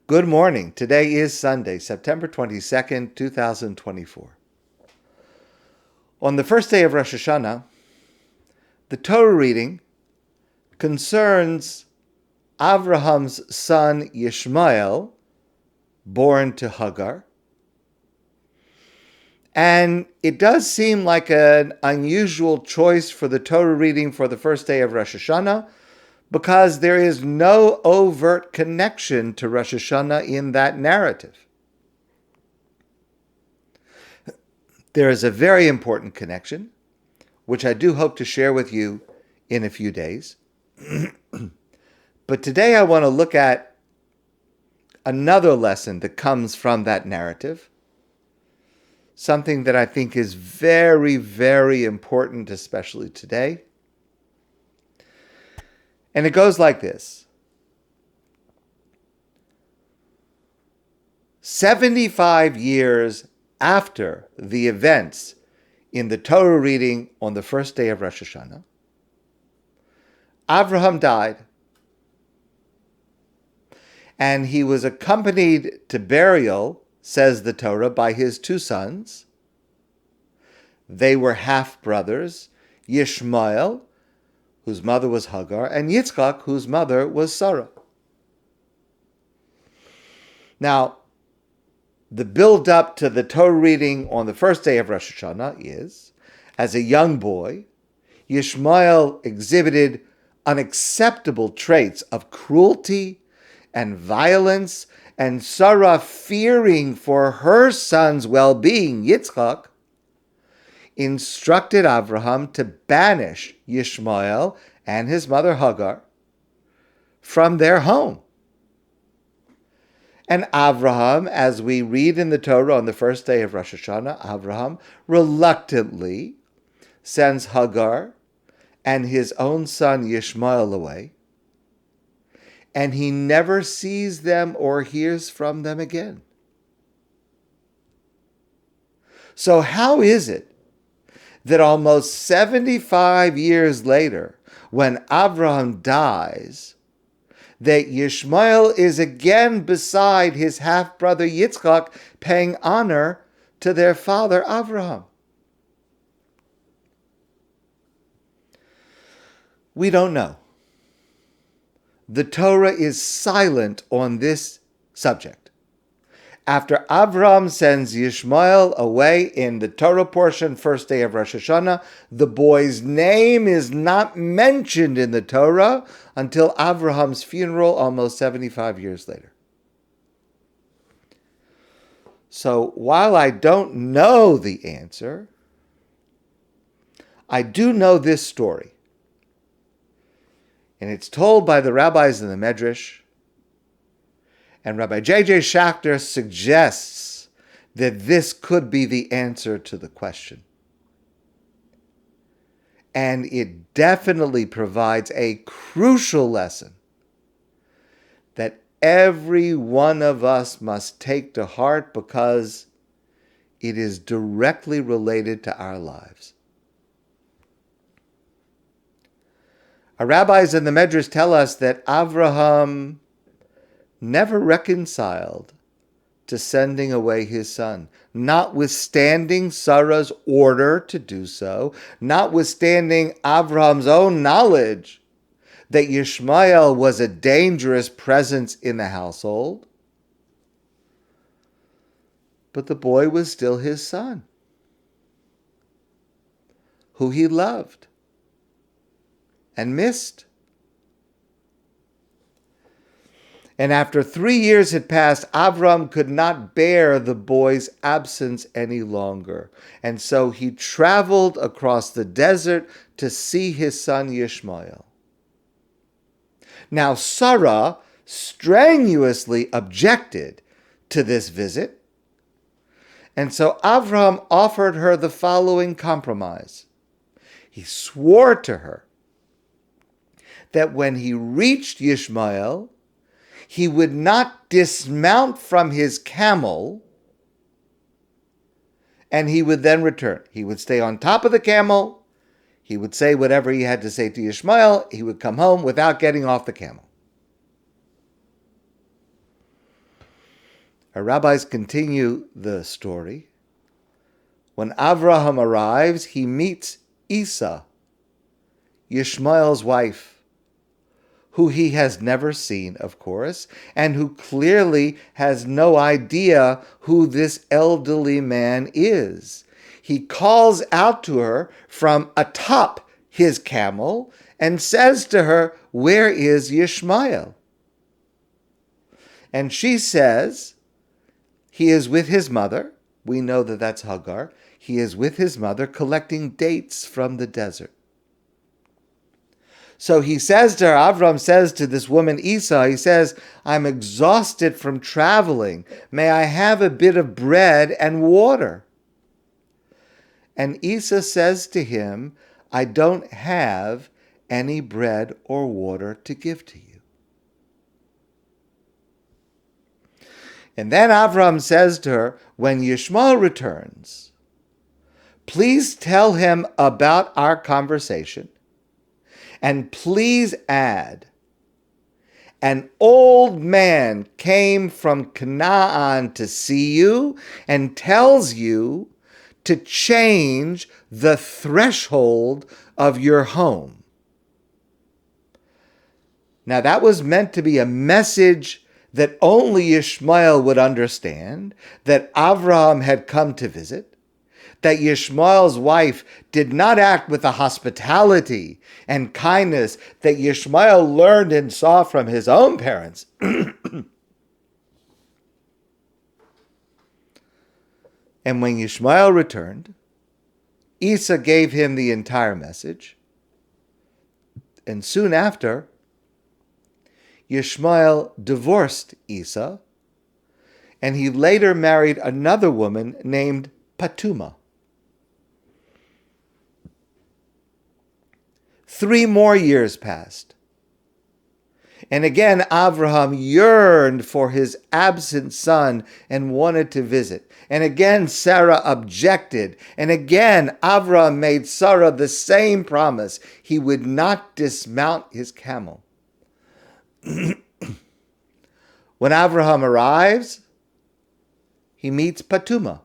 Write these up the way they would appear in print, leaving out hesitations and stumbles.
Good morning. Today is Sunday, September 22nd, 2024. On the first day of Rosh Hashana, the Torah reading concerns Avraham's son Yishmael, born to Hagar. And it does seem like an unusual choice for the Torah reading for the first day of Rosh Hashana, because there is no overt connection to Rosh Hashana in that narrative. There is a very important connection, which I do hope to share with you in a few days. But today I want to look at another lesson that comes from that narrative, something that I think is very, very important, especially today. And it goes like this. 75 years after the events in the Torah reading on the first day of Rosh Hashana, Avraham died. And he was accompanied to burial, says the Torah, by his two sons. They were half-brothers, Yishmael, whose mother was Hagar, and Yitzchak, whose mother was Sarah. Now, the build-up to the Torah reading on the first day of Rosh Hashana is, as a young boy, Yishmael exhibited unacceptable traits of cruelty and violence, and Sarah, fearing for her son's well-being, Yitzchak, instructed Avraham to banish Yishmael and his mother Hagar from their home. And Avraham, as we read in the Torah on the first day of Rosh Hashana, Avraham reluctantly sends Hagar and his own son Yishmael away, and he never sees them or hears from them again. So how is it that almost 75 years later, when Avraham dies, that Yishmael is again beside his half-brother Yitzchak, paying honor to their father Avraham? We don't know. The Torah is silent on this subject. After Avraham sends Yishmael away in the Torah portion, first day of Rosh Hashana, the boy's name is not mentioned in the Torah until Avraham's funeral almost 75 years later. So while I don't know the answer, I do know this story. And it's told by the rabbis in the Medrash. And Rabbi JJ Schacter suggests that this could be the answer to the question. And it definitely provides a crucial lesson that every one of us must take to heart, because it is directly related to our lives. Our rabbis in the Medrash tell us that Avraham never reconciled to sending away his son, notwithstanding Sarah's order to do so, notwithstanding Avraham's own knowledge that Yishmael was a dangerous presence in the household. But the boy was still his son, who he loved and missed. And after 3 years had passed, Avraham could not bear the boy's absence any longer. And so he traveled across the desert to see his son Yishmael. Now Sarah strenuously objected to this visit. And so Avraham offered her the following compromise. He swore to her that when he reached Yishmael, he would not dismount from his camel, and he would then return. He would stay on top of the camel. He would say whatever he had to say to Yishmael. He would come home without getting off the camel. Our rabbis continue the story. When Avraham arrives, he meets Esau, Yishmael's wife, who he has never seen, of course, and who clearly has no idea who this elderly man is. He calls out to her from atop his camel and says to her, "Where is Yishmael?" And she says, he is with his mother. We know that that's Hagar. He is with his mother collecting dates from the desert. So he says to her, Avram says to this woman Esau, he says, "I'm exhausted from traveling. May I have a bit of bread and water?" And Esau says to him, "I don't have any bread or water to give to you." And then Avram says to her, "When Yishmael returns, please tell him about our conversation. And please add, an old man came from Canaan to see you and tells you to change the threshold of your home." Now that was meant to be a message that only Yishmael would understand, that Avraham had come to visit, that Yishmael's wife did not act with the hospitality and kindness that Yishmael learned and saw from his own parents. And when Yishmael returned, Esau gave him the entire message. And soon after, Yishmael divorced Esau, and he later married another woman named Patuma. 3 more years passed. And again, Avraham yearned for his absent son and wanted to visit. And again, Sarah objected. And again, Avraham made Sarah the same promise. He would not dismount his camel. When Avraham arrives, he meets Patuma,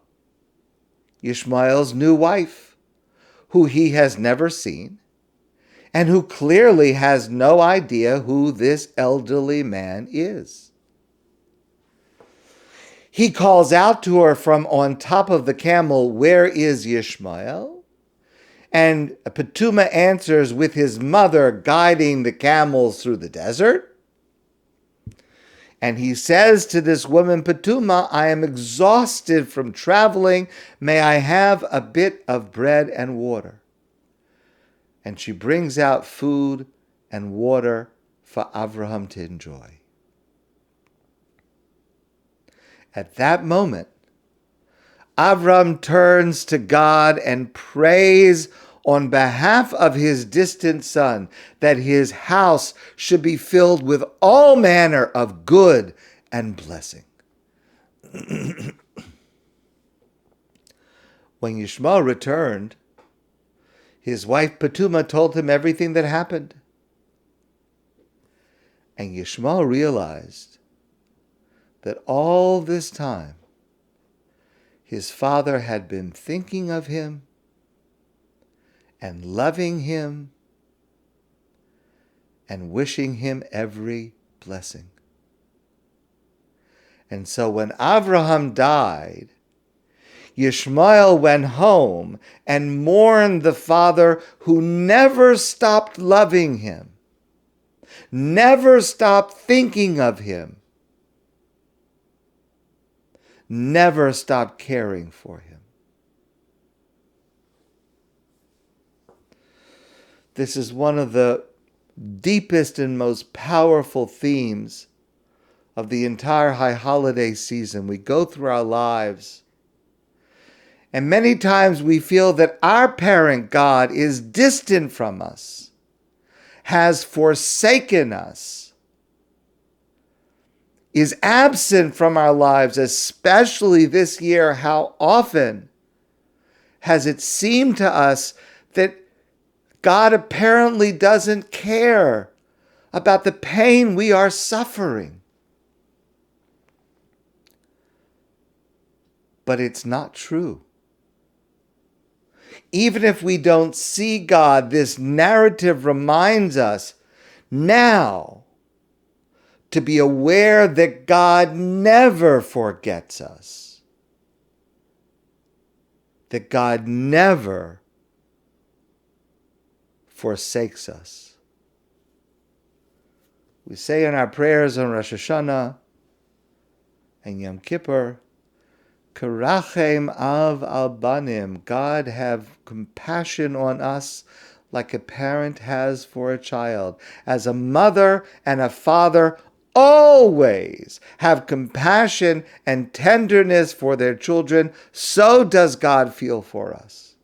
Yishmael's new wife, who he has never seen, and who clearly has no idea who this elderly man is. He calls out to her from on top of the camel, "Where is Yishmael?" And Patuma answers with his mother guiding the camels through the desert. And he says to this woman, Patuma, "I am exhausted from traveling. May I have a bit of bread and water?" And she brings out food and water for Avraham to enjoy. At that moment, Avraham turns to God and prays on behalf of his distant son that his house should be filled with all manner of good and blessing. When Yishmael returned, his wife Patuma told him everything that happened. And Yishmael realized that all this time his father had been thinking of him and loving him and wishing him every blessing. And so when Avraham died, Yishmael went home and mourned the father who never stopped loving him, never stopped thinking of him, never stopped caring for him. This is one of the deepest and most powerful themes of the entire high holiday season. We go through our lives, and many times we feel that our parent God is distant from us, has forsaken us, is absent from our lives, especially this year. How often has it seemed to us that God apparently doesn't care about the pain we are suffering? but it's not true. Even if we don't see God, this narrative reminds us now to be aware that God never forgets us, that God never forsakes us. We say in our prayers on Rosh Hashana and Yom Kippur, Karachem av al banim, God have compassion on us like a parent has for a child. As a mother and a father always have compassion and tenderness for their children, so does God feel for us.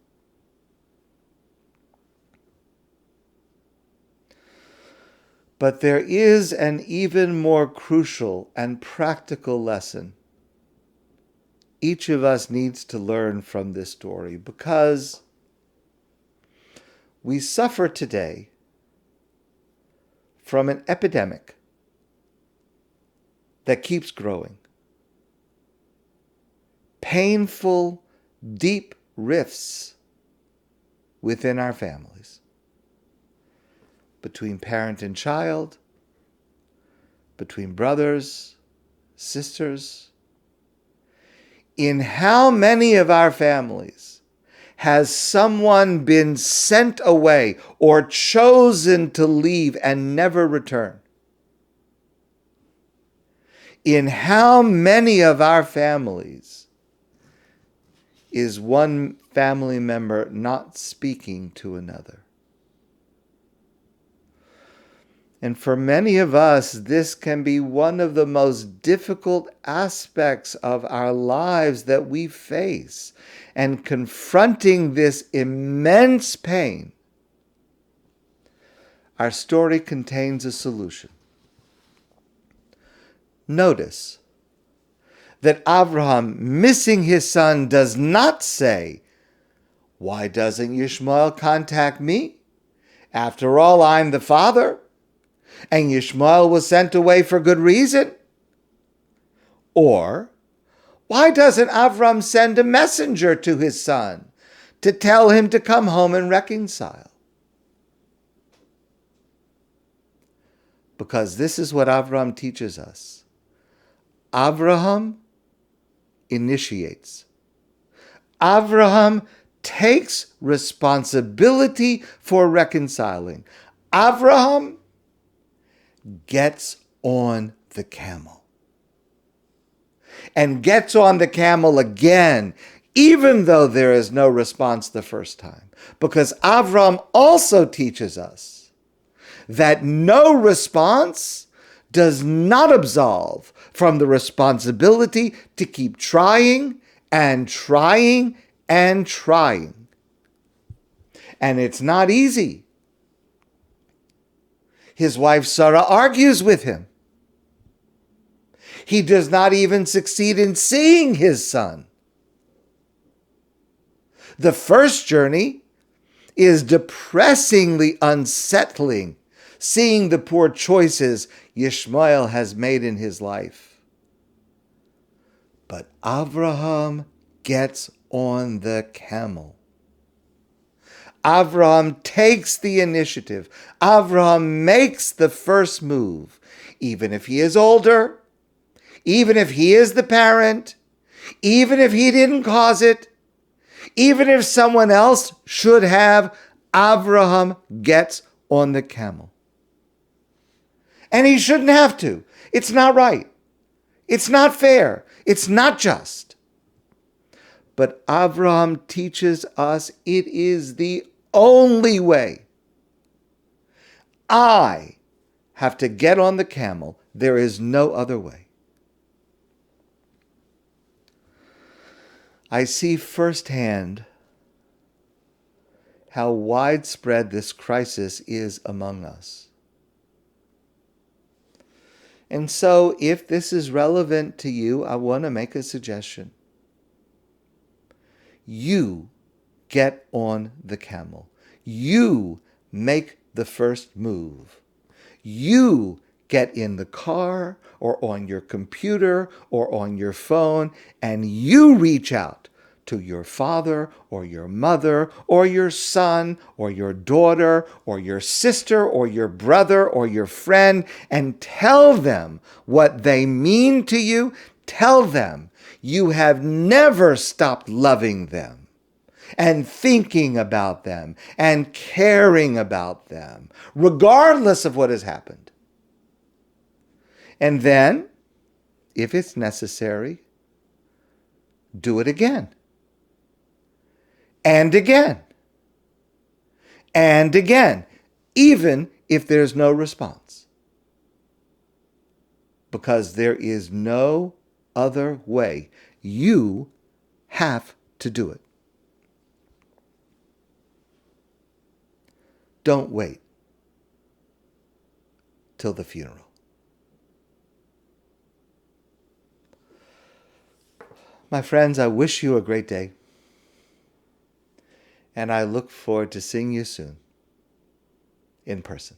But there is an even more crucial and practical lesson each of us needs to learn from this story, because we suffer today from an epidemic that keeps growing. Painful, deep rifts within our families, between parent and child, between brothers, sisters. In how many of our families has someone been sent away or chosen to leave and never return? In how many of our families is one family member not speaking to another? And for many of us, this can be one of the most difficult aspects of our lives that we face. And confronting this immense pain, our story contains a solution. Notice that Avraham, missing his son, does not say, "Why doesn't Yishmael contact me? After all, I'm the father. And Yishmael was sent away for good reason." Or, "Why doesn't Avraham send a messenger to his son to tell him to come home and reconcile?" Because this is what Avraham teaches us. Avraham initiates. Avraham takes responsibility for reconciling. Avraham gets on the camel. And gets on the camel again, even though there is no response the first time. Because Avraham also teaches us that no response does not absolve from the responsibility to keep trying and trying and trying. And it's not easy. His wife Sarah argues with him. He does not even succeed in seeing his son. The first journey is depressingly unsettling, seeing the poor choices Yishmael has made in his life. But Avraham gets on the camel. Avraham takes the initiative. Avraham makes the first move. Even if he is older, even if he is the parent, even if he didn't cause it, even if someone else should have, Avraham gets on the camel. And he shouldn't have to. It's not right. It's not fair. It's not just. But Avraham teaches us it is the only way. I have to get on the camel. There is no other way. I see firsthand how widespread this crisis is among us. And so, if this is relevant to you, I want to make a suggestion. You get on the camel. You make the first move. You get in the car or on your computer or on your phone and you reach out to your father or your mother or your son or your daughter or your sister or your brother or your friend and tell them what they mean to you. Tell them you have never stopped loving them and thinking about them and caring about them, regardless of what has happened. And then, if it's necessary, do it again. And again. And again, even if there's no response. Because there is no other way. You have to do it. Don't wait till the funeral. My friends, I wish you a great day. And I look forward to seeing you soon in person.